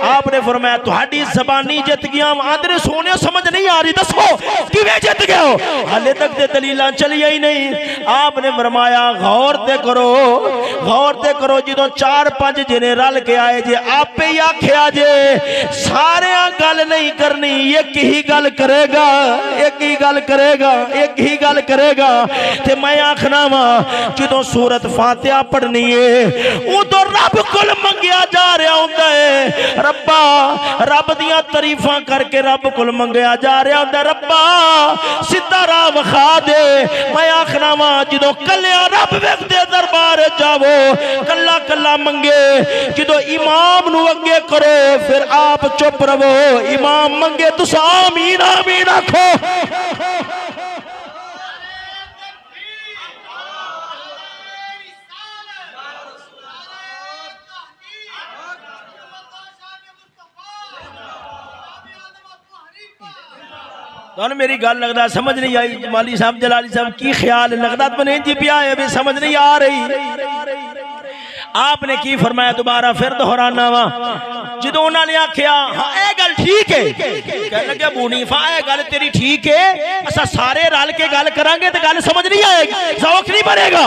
आपने फरमाया तुहाडी ज़बानी जित गया। आंदे सोने समझ नहीं आ रही, दसो किवें जित गए हो? हाले तक ते दलीलां चलियां ही नहीं। आपने फरमाया गौर ते करो, गौर ते करो, जो 4-5 जिने रल के आए जे, आपे ही आख्या जे सारे गल नहीं करनी, एक ही गल करेगा, एक ही गल करेगा, एक ही गल करेगा। ते मैं आखना वा जो सूरत फातिहा पढ़नी है उदों रब कोल मंगिया जा रहा होंदा है, रब्बा रब दियां तारीफां करके रब कोल मंगिया जा रहा होंदा, रब्बा सीधा राह विखा दे। मैं आखना वा जो कलिया रब वेखदे दरबार जावो, कला कला मंगे, जो इमाम नू अगे करो फिर आप चुप रहो, इमाम मंगे तुस आमीन आमीन आखो। तो मेरी गल लगता समझ नहीं आई, जमाली साहब जलाली साहब की ख्याल लगता तो नहीं जी पिया है, समझ नहीं आ रही। आपने की फरमाया, दोबारा फिर दोहराना वा, जो उन्होंने आख्या हाँ ये गल ठीक है, कह लगे अबू हनीफा ये गल तेरी ठीक है, असा सारे रल के गल करांगे तो गल समझ नहीं आएगी, ज़ौक़ नहीं बनेगा।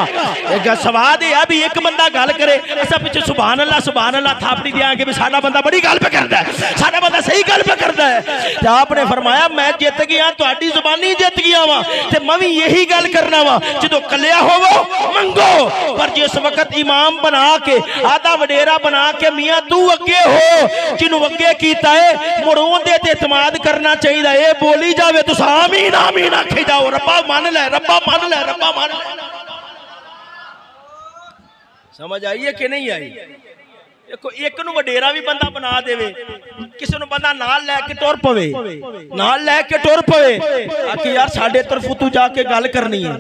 एक सवाद है भी एक बंदा गल करे, असा पिछे सुभान अल्लाह थापड़ी देंगे भी साडा बंदा बड़ी गल पे करता है, साडा बंदा सही गल पे करता है। तो आपने फरमाया मैं जित गया, तुहाडी ज़ुबानी जित गया वा, ते मैं भी यही गल करना वा, जो कलिया होवो मंगो, पर जिस वक्त इमाम बना के आधा वडेरा बना के मियां तू अगे हो, जिन्हों अगे कीता है मुड़ उहदे ते इतमाद करना चाहिए, ये बोली जावे तुस आमीन आमीन आखे जाओ, रब्बा मान ले, रब्बा मान ले, रब्बा मान ले। समझ आई है कि नहीं आई? देखो एक नू वडेरा भी बंदा बना देवे, किसी नू बंदा नाल लैके टुर पवे, नाल लैके टुर पवे, आखि यार साडे तरफों तू जाके गल करनी है,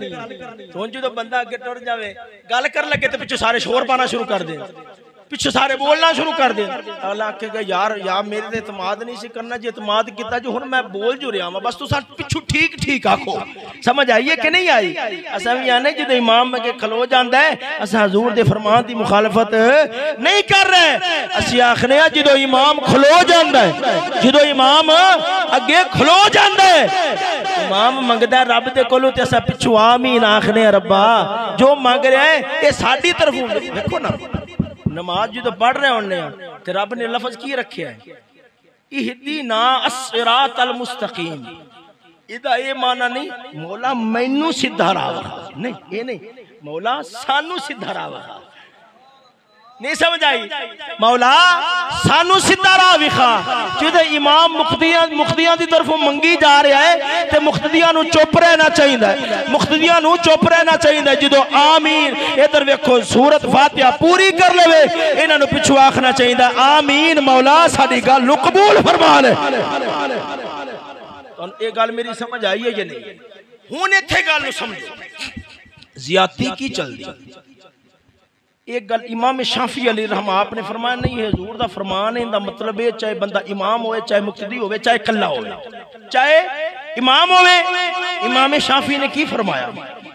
तो जो बंदा अगे टुर जावे गल कर लगे तो पिछे सारे शोर पाना शुरू कर दे, पिछे सारे बोलना शुरू कर दे। अगला आखेगा यार मेरे ते इतमाद नहीं सी करना, जे इतमाद किया जो हुण मैं बोल जो रहा बस तू पिछू ठीक ठीक आखो। समझ आई है कि नहीं आई? असा भी आने जो इमाम अगे खलो जाता है, असा हजूर दे फरमान की मुखालफत नहीं कर रहे, असी आखने जो इमाम खलो जाता है, जो इमाम अगे खलो जाता है, इमाम मंगदा रब दे कोलों ते असा पिछू आमीन आखने, रब्बा जो मंग रहा है ये साडी तरफों। देखो ना नमाज जो पढ़ रहे होने ते रब ने लफज की रखे है, इहदीना अस्सिरातल मुस्तकीम, इदा ये माना नहीं मौला मैनू सीधा राह विखा, नहीं ये नहीं मौला सानू सीधा राह विखा, नहीं समझ आई? मौला सानू सीधा राह विखा। जो इमाम मुख्तियां की तरफों मंगी जा रहा है तो मुख्तियां नू चुप रहना चाहिए, मुख्तियां नू चुप रहना चाहिए। जो आमीन इधर वेखो सूरत फातिहा पूरी कर लेवे, इन्हां नू पिछू आखना चाहिए आमीन, मौला साडी गल नू कबूल फरमा ले। ये गल मेरी समझ आई है या नहीं? हुण इत्थे गल नू समझो, ज़ियादती की चलदी। एक गल इमाम शाफी अली रहमा आपने फरमाया नहीं है, हजूर दा फरमान है, इनका मतलब है चाहे बंदा इमाम होवे, चाहे मुक्तदी होवे, चाहे कल्ला होवे, चाहे इमाम होवे। इमाम शाफी ने की फरमाया,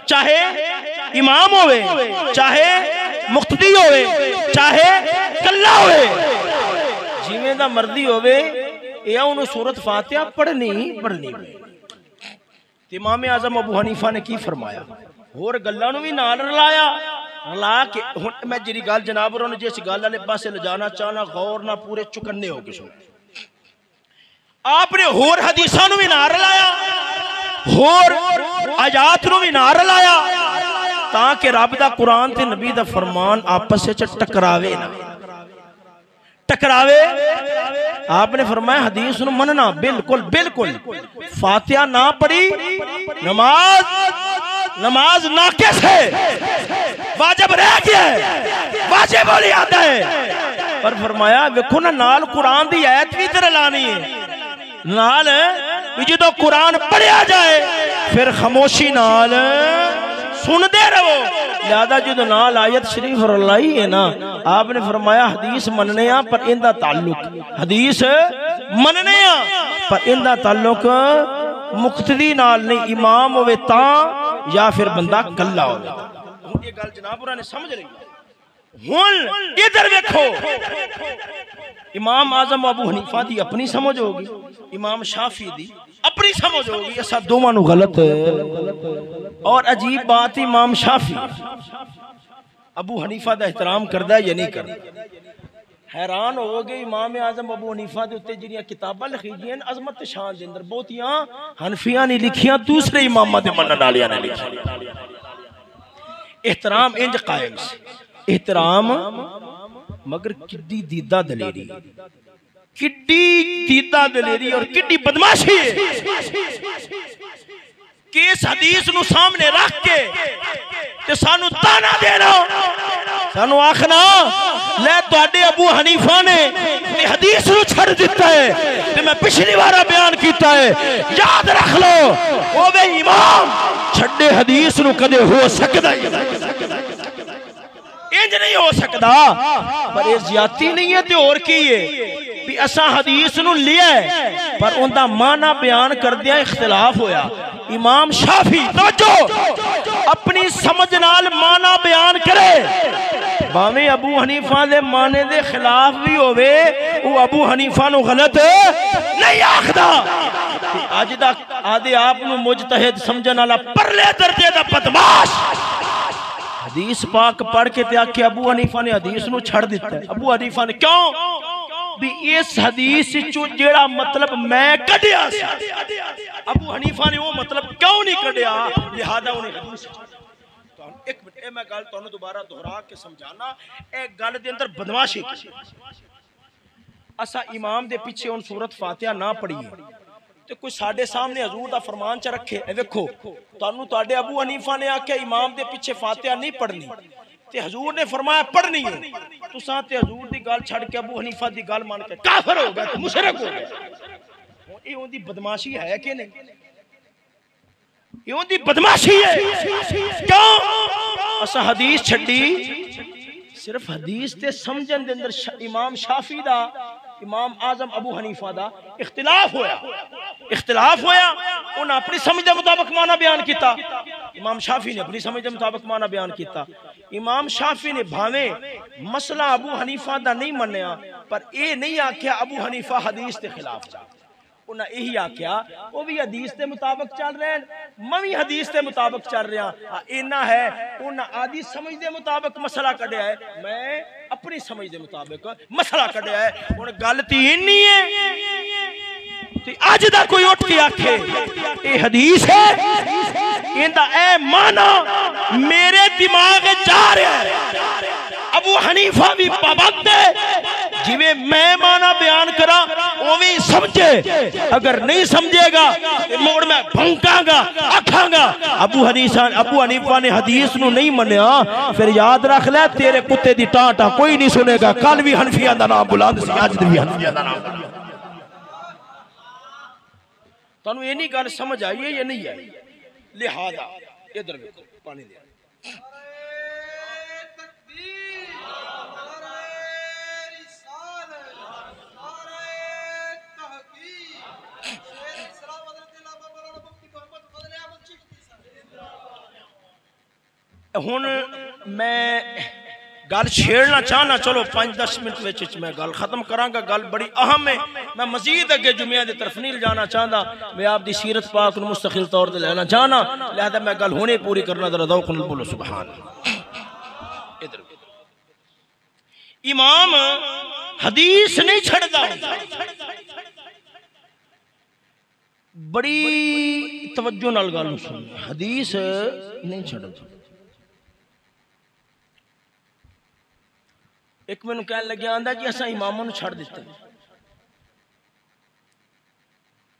चाहे इमाम होवे, चाहे मुक्तदी होवे, चाहे कल्ला होवे, जिवें दा मर्जी होवे, या उन्होंने सूरत फातिहा पढ़नी पढ़नी। इमाम आजम अबू हनीफा ने की फरमाया, होर गल्लां नूं भी नाल रलाया रला के हुण मैं जिहड़ी गल जनाब होरां नूं जिस गल वाले पासे ले जाना चाहना गौर ना पूरे चुकन्ने हो के सुनो। आपने होर हदीसां नूं भी नाल रलाया होर आयात नूं भी नाल रलाया ताकि रब दा कुरान ते नबी दा फरमान आपस विच टकरावे ना टकरावे। आपने फरमाया हदीस नूं मनना बिल्कुल बिल्कुल। फातिहा ना पढ़ी नमाज नाकिस है, वाजिब रह गया है, वाजिब हो जाता है। पर फरमाया देखो ना नाल कुरान दी आयत भी तेरे लानी है नाल जो कुरान पढ़िया जाए फिर खामोशी नाल सुनते रहो। लिहाजा जो नाल आयत शरीफ रलाई है ना आपने फरमाया हदीस मनने पर इनका ताल्लुक हदीस मनने पर इनका ताल्लुक मुक्तदी नाल नहीं, इमाम होवे तां या फिर बंदा कल्ला होवे। हुण ये गल जनाब होरां ने समझ ली। हुण इधर देखो इमाम आजम अबू हनीफा दी अपनी समझ होगी, इमाम शाफी दी अपनी समझ होगी, ऐसा दोवां नूं गलत। और अजीब बात इमाम शाफी अबू हनीफा दा एहतराम करदा है या नहीं करदा। हैरान हो गए इमाम आजम अबू हनीफा दे उत्ते जिहड़ियां किताबां लिखी गईयां अजमत ते शान दे अंदर बहुतियां हनफियां ने लिखियां दूसरे इमामां दे मनण वालियां ने लिखियां। एहतराम इंज कायम से एहतराम मगर किड्डी दीदा दलेरी और किड्डी बदमाशी कि इस हदीस नूं सामने रख के ते सानू ताना देना सानू आखना ले तुहाडे अबू हनीफा ने ते हदीस नूं छड़ दिता है ते मैं पिछली बार बयान किया है याद रख लो ओ वे इमाम छड्डे हदीस नूं कदे हो सकदा ही इंज नहीं हो सकता। पर ये ज्यादती नहीं है तो और की है भी असा हदीस नूं लिया पर उनका माना बयान करदिया इख्तिलाफ होया। इमाम शाफी तवज्जो अपनी समझ नाल माना बयान करे भावें अबू हनीफा दे माने दे खिलाफ भी होवे वो अबू हनीफा नूं गलत नहीं आखदा। अज दा आदे आप नूं मुजतहिद समझण वाला परले दर्जे दा बदमाश हदीस पाक पढ़ के ते आखे अबू हनीफा ने हदीस नूं छड़ दिता है। अबू हनीफा ने क्यों भी इस हदीस चो जेड़ा मतलब मैं कढ़िया सी अबू हनीफा ने वो मतलब क्यों नहीं कढ़िया लिहाजा उन्हें हदीस एक मिनट मैं गल तुहानू दोबारा दोहरा के समझाना ए गल दे अंदर बदमाशी असा इमाम दे पीछे हुण सूरत फातिहा ना पढ़ीए तो कोई साडे सामने हजूर दा फरमान च रखे देखो तुहानू तुहाडे अबू हनीफा ने आख्या इमाम दे पीछे फातिहा नहीं पढ़नी ते हजूर ने फरमाया पढ़नी है तुसां ते हजूर दी गल छड़ के अबू हनीफा दी गल मान के काफिर हो गए मुशरिक हो गए। ये उनकी बदमाशी है कि नहीं ये उनकी बदमाशी है क्यों असा हदीस छड्डी सिर्फ हदीस ते समझन दे अंदर इमाम शाफी दा इमाम आजम अबू हनीफा दा इख्तिलाफ होया उन्हें अपनी समझ के मुताबिक माना बयान किया। इमाम शाफी ने अपनी समझ के मुताबिक माना बयान किया। इमाम शाफी ने भावे मसला अबू हनीफा दा नहीं मन्या पर यह नहीं आख्या अबू हनीफा हदीस के खिलाफ जा उन्हें यही आख्या वो भी हदीस के मुताबिक चल रहे हैं मैं भी हदीस के मुताबिक चल रहा इना है उन्हें आदि समझ के मुताबिक मसला कढ़िया है मैं अपनी समझ के मुताबिक मसला कढ़िया है। हुण गल ती इन्नी है अज दा कोई उठ के आखे ये हदीस है इंदा ए माना मेरे दिमाग जा रहा है अबू हनीफा भी पाबंद है जिवें मैं माना बयान करा उवें समझे अगर नहीं समझेगा मोड़ मैं भौंकांगा आखांगा अबू हनीफा ने हदीस नूं नहीं मन्या फिर याद रख ले तेरे कुत्ते दी टाटा कोई नहीं सुनेगा। कल भी हनफियां दा नाम बुलंद सी अज भी हनफियां दा नाम तुहानू ये नहीं गल समझ आई है या नहीं आई लिहाजा इधर देखो पानी दे हुण मैं गल छेड़ना चाहना, चलो 5-10 मिनट में मैं गल खत्म करांगा। गल बड़ी अहम है, मैं मजीद अगे जुमिया की तरफ नहीं जाना चाहता, मैं आपकी सीरत पाक को मुस्तकिल तौर पर लेना चाहना, लिहाजा मैं गल होने पूरी करना। जरा दौक नाल बोलो सुभान अल्लाह। इधर इमाम हदीस नहीं छड़दा, बड़ी तवज्जो नाल गल सुन, हदीस नहीं छड़दा। एक मैनू कह लगे आंदा जी असा इमामां नू छड़ दिता,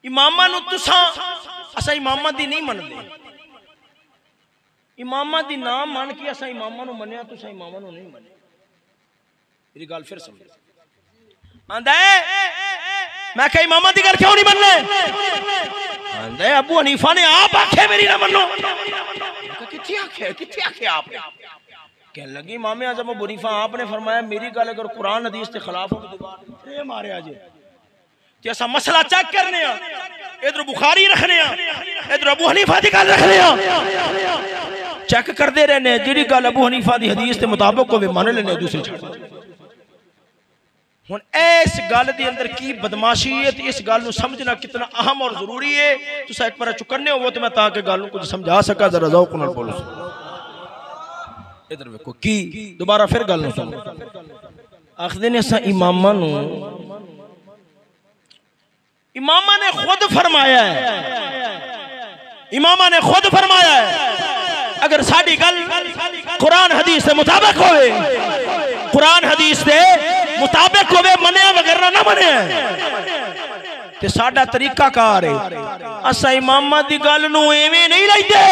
इमामां नू तुसा असा इमामां दी नहीं मनदे, इमामां दी ना मन के असा इमामां नू मन्निया, तुसा इमामां नू नहीं मन्निया। मेरी गल फिर समझ आंदा है, मैं कहा इमामां दी गल क्यों नहीं मनने? आंदा है अबू हनीफा ने आप आखे मेरी ना मनो। किथे आखे, किथे आखे आपने? कह लगी इमाम आज़म अबू हनीफा आपने फरमाया मेरी गल अगर कुरान हदीस के खिलाफ हो तो मारे आज ते असा मसला चेक करने, इधर बुखारी रखने, इधर अबू हनीफा की गल रखने, चेक करते रहने, जी गल अबू हनीफा की हदीस के मुताबिक हो मान लेने, दूसरी छड़। हुण इस गल के अंदर की बदमाशी है, इस गल को समझना कितना अहम और जरूरी है। तुम एक बार चुकने हो तो मैं ताकि गल कुछ समझा सका। जरा ज़ौक़ नाल बोलो। इधर वेखो की दोबारा फिर गल न सुनो। आखदे ने असा इमामां नू, इमामा ने खुद फरमाया है, इमामा ने खुद फरमाया है अगर साडी गल कुरान हदीस के मुताबिक होवे, कुरान हदीस के मुताबिक होवे, मने वगैरह ना मने ते साडा तरीका कार है। असा इमामा दी गल नू एवें नहीं लैंदे,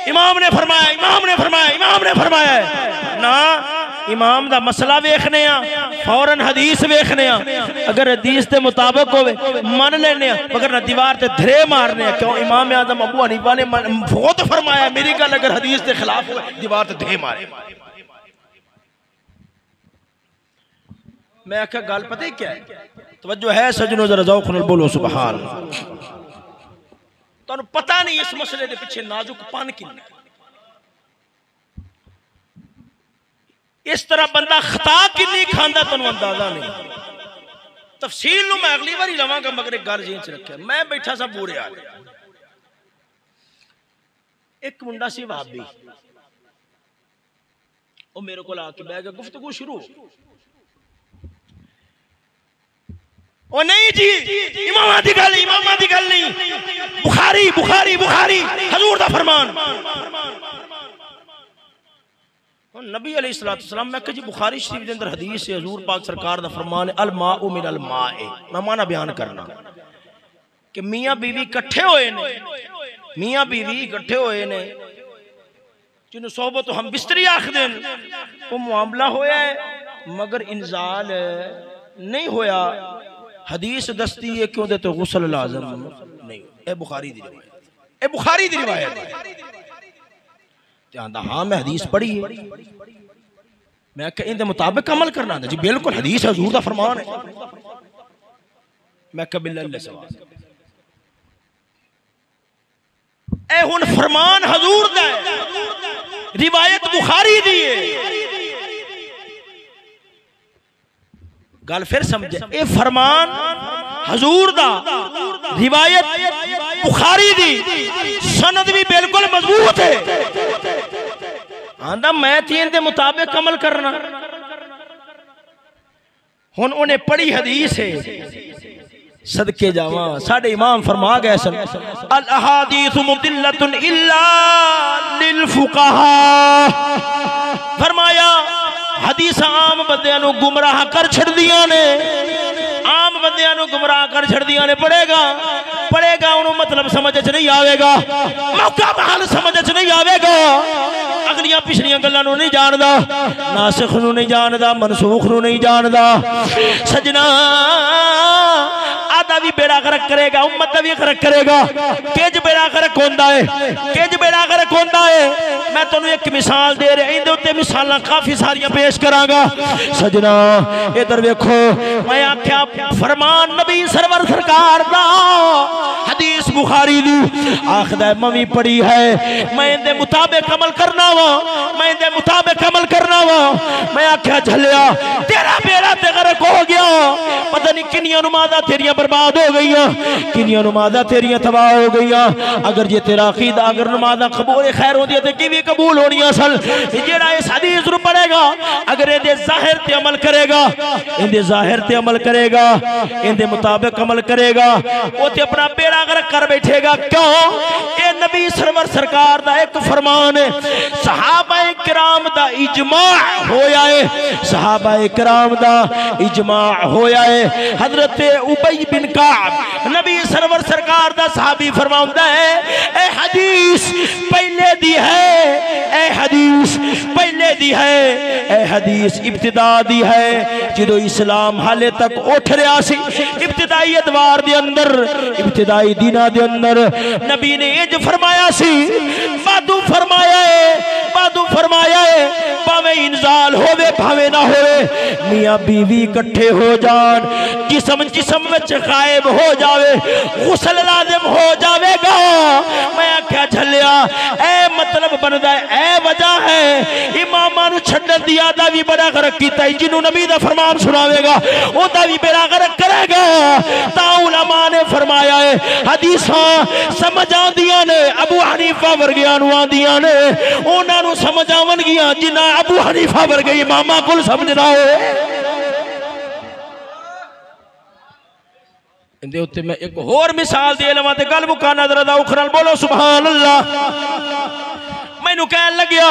इमाम ने फरमाया, इमाम ने फरमाया, इमाम ने फरमाया ना, इमाम दा मसला वेखने, फौरन हदीस वेखने, अगर हदीस के मुताबिक होवे मन लेने, मगर ना दीवार ते धरे मारने। क्यों? इमाम आज़म अबू हनीफा ने बहुत फरमाया मेरी गल अगर हदीस के खिलाफ हो दीवार ते धरे मारे। मैं आख्या गल पता ही क्या है, तवज्जो है सजनों, जरा ज़ौक़ नाल बोलो सुभान। तुहानू पता नहीं इस मसले के पिछे नाजुकपन कितना, इस तरह बंदा खता कितनी खांदा तुहानू अंदाजा नहीं। तफसील मैं अगली बार ही लवांगा, मगर एक गल जेहन च रखिया। मैं बैठा सा बूरे आ, एक मुंडा सी वहाबी, वो मेरे को आके बह गया, गुफ्तगू शुरू। ओ नहीं जी इमामा दी गल, इमामा दी गल नहीं, बुखारी बुखारी बुखारी हजूर दा फरमान। नबी अलैहिस्सलाम मैं जी बुखारी शरीफ के अंदर हदीस है, हजूर पाक सरकार दा फरमान है अल माउ मिनल माए। मैं माना बयान करना कि मियाँ बीवी इकट्ठे होए ने, मियाँ बीवी इकट्ठे होए ने, जिन्होंने सोहबत हम बिस्तरी आखदे हैं, वो मामला होया है मगर इंजाल नहीं होया। हदीस दस्ती है क्यों दे तो गुस्ल लाज़िम नहीं। ए बुखारी दी रिवायत, ए बुखारी दी रिवायत। हाँ मैं हदीस पढ़ी है, मैं इनके मुताबिक अमल करना जी, बिल्कुल हदीस हजूर दा फरमान है। मैं कबिल सवाल ए हुन फरमान हजूर दा है, रिवायत बुखारी दी है। गल फिर समझे, ए फरमान हजूर दा, रिवायत बुखारी दी, सनद भी बिल्कुल मजबूत है। आंदा मैं तीन दे मुताबिक अमल करना। हुन उन्हें पढ़ी हदीस है, सदके जावा साडे इमाम फरमा गए सन अल अहादीस मुदिल्लतुन इल्ला लिल फुकाहा। फरमाया हदीस आम बंदियां नू गुमराह कर छड़दियां ने, आम बंदियां नू गुमराह कर छड़दियां ने। पढ़ेगा पढ़ेगा उन्होंने मतलब समझ च नहीं आवेगा, मौका महल समझ च नहीं आवेगा, अगलियां पिछलियां गल्लां नू नहीं जानदा, नासिख नू नहीं जानदा, मनसूख नू नहीं जानदा। सजना आदा भी बेड़ा गर्क करेगा, उम्मत का भी गर्क करेगा। किज बेड़ा गर्क होंदा है, किज बेड़ा गर्क होंदा है। मैं तुहानू एक मिसाल दे रहा, इहदे उत्ते मिसालां काफी सारियां पेश करांगा। सजना इधर वेखो, मैं आख्या फरमान नबी सरवर सरकार दा, हदीस बुखारी दी, आखदा मैं भी पढ़ी है, मैं इहदे मुताबिक अमल करना वा, मैं इहदे मुताबिक अमल करना वा। झलिया तेरा बेड़ा ते गर्क हो गया, पता नहीं किनियां नमाज़ां तेरियां बर्बाद हो गई, किनियां नमाज़ां तेरियां तबाह हो गई। अगर जे तेरा अकीदा अगर नमाज़ां कबूल खैर होंदी ते किवें कबूल होनी असल जेड़ा इस हदीस नूं पढ़ेगा अगर इहदे ज़ाहिर ते अमल करेगा, इहदे ज़ाहिर ते अमल करेगा, इहदे मुताबिक अमल करेगा, वो ते अपना बेड़ा गर्क कर बैठेगा। क्यों? ये नबी सरवर सरकार दा एक फरमान है, सहाबाए किराम दा इजमा होया है, सहाबाए किराम दा इजमा होया है। हजरत उबई बिन काब नबी सरवर सरकार दा सहाबी फरमाउंदा है, ए हदीस पहले दी है, ए हदीस पहले दी है, ए हदीस इब्तिदा दी है। जो इस्लाम हाले तक उठ रहा सी इब्तिदाई अदवार दे अंदर, इब्तिदाई दिना दे अंदर नबी ने इंज फरमाया सी, बादू फरमाया है, बादू फरमाया है, भावे इंजाल होवे भावे ना होवे, मियां बीवी इकट्ठे हो जान, जिस्म जिस्म विच गायब हो जावे, गुस्ल लाजिम हो जावेगा। मैं आख्या झलिया ए मतलब बनदा है, ए वजह है इमामां नूं छड्डण दी आदा भी बड़ा गर्क कीता, जिन्हों नबी दा फरमान सुनावेगा ओदा भी बेड़ा गर्क करेगा। ता उलमा ने फरमाया है हदीसां समझ आंदियां ने अबू हनीफा वर्गियां नूं आंदियां ने, उन्हां नूं समझ आवणगियां जिन्हां अबू हनीफा वर्गे इमामां कोल समझ ना होए। इंदे उत्ते मैं एक होर मिसाल दे लवां ते गल मुकाना जरा दा उखरल बोलो सुभान अल्लाह। मैनू कहन लग्या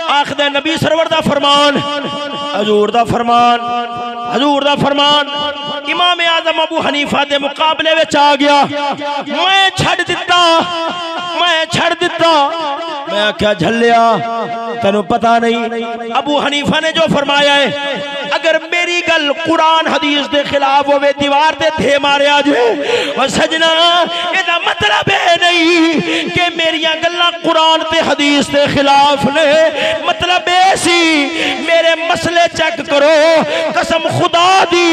आखदे नबी सरवर दा फरमान, हजूर दा फरमान, हजूर दा फरमान इमाम आजम अबू हनीफा दे मुकाबले विच आ गया, मैं छड़ दिता, मैं छड़ दिता। मैं आख्या झलिया तेनू पता नहीं अबू हनीफा ने जो फरमाया है अगर मेरी गल कुरान हदीस दे खिलाफ होवे दीवार ते थे मारिया जे, और सजना एदा मतलब है नहीं कि मेरियां गल्लां कुरान ते हदीस दे खिलाफ ने, मतलब ए सी मेरे मसले चेक करो कसम खुदा दी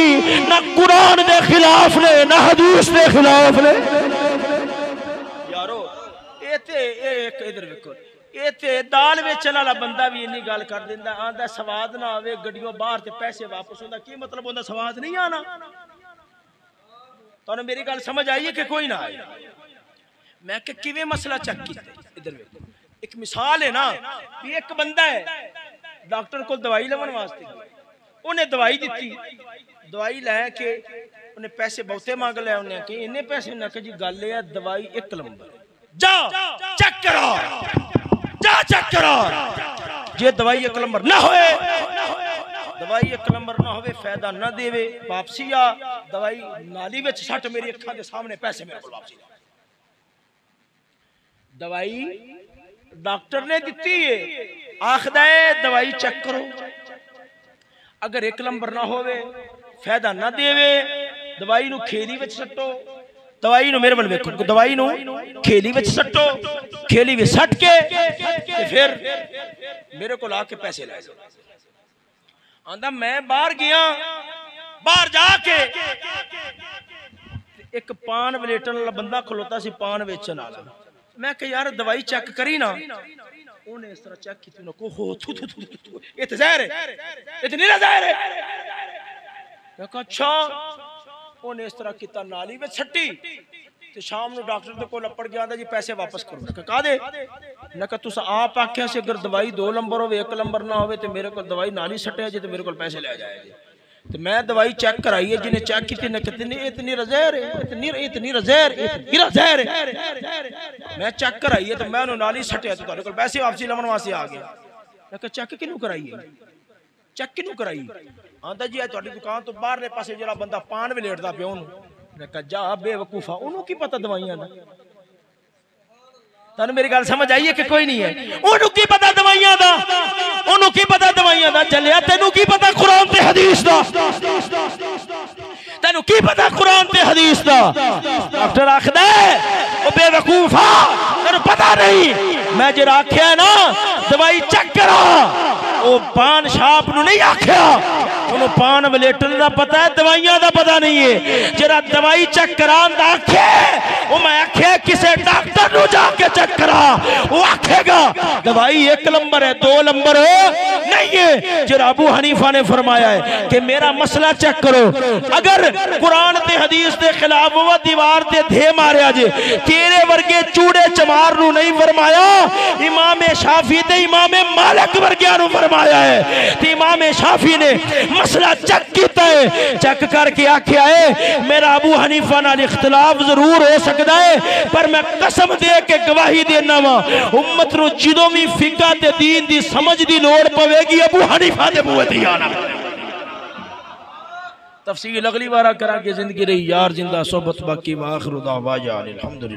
ना कुरान दे खिलाफ ने ना हदीस दे खिलाफ ने। यारो एक इधर देखो इत्थे दाल बेचने वाला बंदा भी इन्नी गल कर दिंदा, आंदा स्वाद ना आवे गड्डियों बाहर ते पैसे वापस होंदा, की मतलब होंदा स्वाद नहीं आना। तुहानू मेरी गल समझ आई है कि कोई ना आई? मैं कि किवें मसला चेक कीता, इधर देखो एक मिसाल है ना भी एक बंदा है डॉक्टर को दवाई लवन वास्ते, उन्हें दवाई दी, दवाई लैके उन्हें पैसे बहुते मांग लिया, उन्हें कि इन्ने पैसे ना कि जी गल है दवाई एक नंबर, जा चेक करो, जा चेक करो, जे दवाई एक नंबर ना होए, दवाई एक नंबर ना होवे फायदा ना देवे, वापसी आ दवाई नाली विच सट, मेरी अखां दे सामने पैसे मेरे को वापसी। दवाई डॉक्टर ने दी है, आखदा है दवाई चेक करो, अगर एक नंबर ना होवे फायदा ना देवे दवाई नू खेली विच सट्टो, दवाई नू मेरे वाल वेखो, दवाई नू खेली विच सट्टो, खेली विच सट के फिर मेरे को आके पैसे लै जाओ। आंदा मैं बाहर गया, बाहर जाके एक पान वलेटन वाला बंदा खलोता सी, पान वेचन वाला, मैं कह यार दवाई चेक करी ना, उन्हें इस तरह चेक की को हो थू थू थू थू ये तो जहर है, इतनी ना जहर है। मैं कहा अच्छा, उन्हें इस तरह किया नाली में छट्टी, तो शाम को डॉक्टर दे कोल लपड़ गया, जी पैसे वापस करो। मैं कहा दे, मैं कहा तुस आप आख्या से अगर दवाई 2 नंबर हो एक नंबर ना हो तो मेरे को दवाई नाली सट्टिया जी तो मेरे को पैसे ले जाए। तो मैं दवाई चेक कराई है, जिन्हें चेक की इतनी रजहर है, इतनी रजहर, इतनी रजहर है। मैं चेक कराई है तो मैं उन्होंने नाली सट्टिया तो तेरे को पैसे वापसी लवन वास्ते आ गया। मैं कहा चेक किनू कराई है, चेक किनू कराई? आंदा जी तुहाडी दुकान तो बाहरले पासे जिहड़ा बंदा पान वलेटदा पिया उन्होंने। मैं कहा जा बेवकूफा, उन्होंने की पता दवाइयां दा? तुहानू मेरी गल समझ आई है कि कोई नहीं है? उन्होंने की पता दवाइयां दा, उन्होंने की पता दवाइयां दा? चलिया तेनू की पता कुरान ते हदीस दा? तेनू की पता कुरान ते हदीस दा? डॉक्टर आखदा ओ बेवकूफा तेनू पता नहीं, मैं जरा आख्या ना दवाई चेक करा, ओ पान छाप नू नहीं आख्या, उन्होंने पान वलेटन दा पता है, दवाइयां दा पता नहीं है। जरा दवाई चेक करान दा आखे वो मैं आखे किसी डॉक्टर नु जाके चेक करा, वो आखेगा दवाई 1 नंबर है 2 नंबर नहीं है। जो अबू हनीफा ने फरमाया है कि मेरा मसला चेक करो, अगर कुरान ते हदीस के खिलाफ वो दीवार ते धे मारिया जे, तेरे वर्गे चूड़े चमार नु नहीं फरमाया, इमाम शाफी ते इमाम मालिक वर्गिया नु फरमाया है। ते इमाम शाफी ने मसला चेक किया है, चेक करके आख्या है मेरा अबू हनीफा नाल इख्तिलाफ जरूर हो सकता है, पर मैं कसम दे के गवाही देना वा उम्मत नु जदों भी फिका ते दीन दी समझ दी लोड़ पवेगी अबू हनीफा दे बूहे ते आना। तफसील अगली बार करा के जिंदगी रही यार जिंदा सोबत बाकी वाखिर दावा अल्हम्दुलिल्लाह।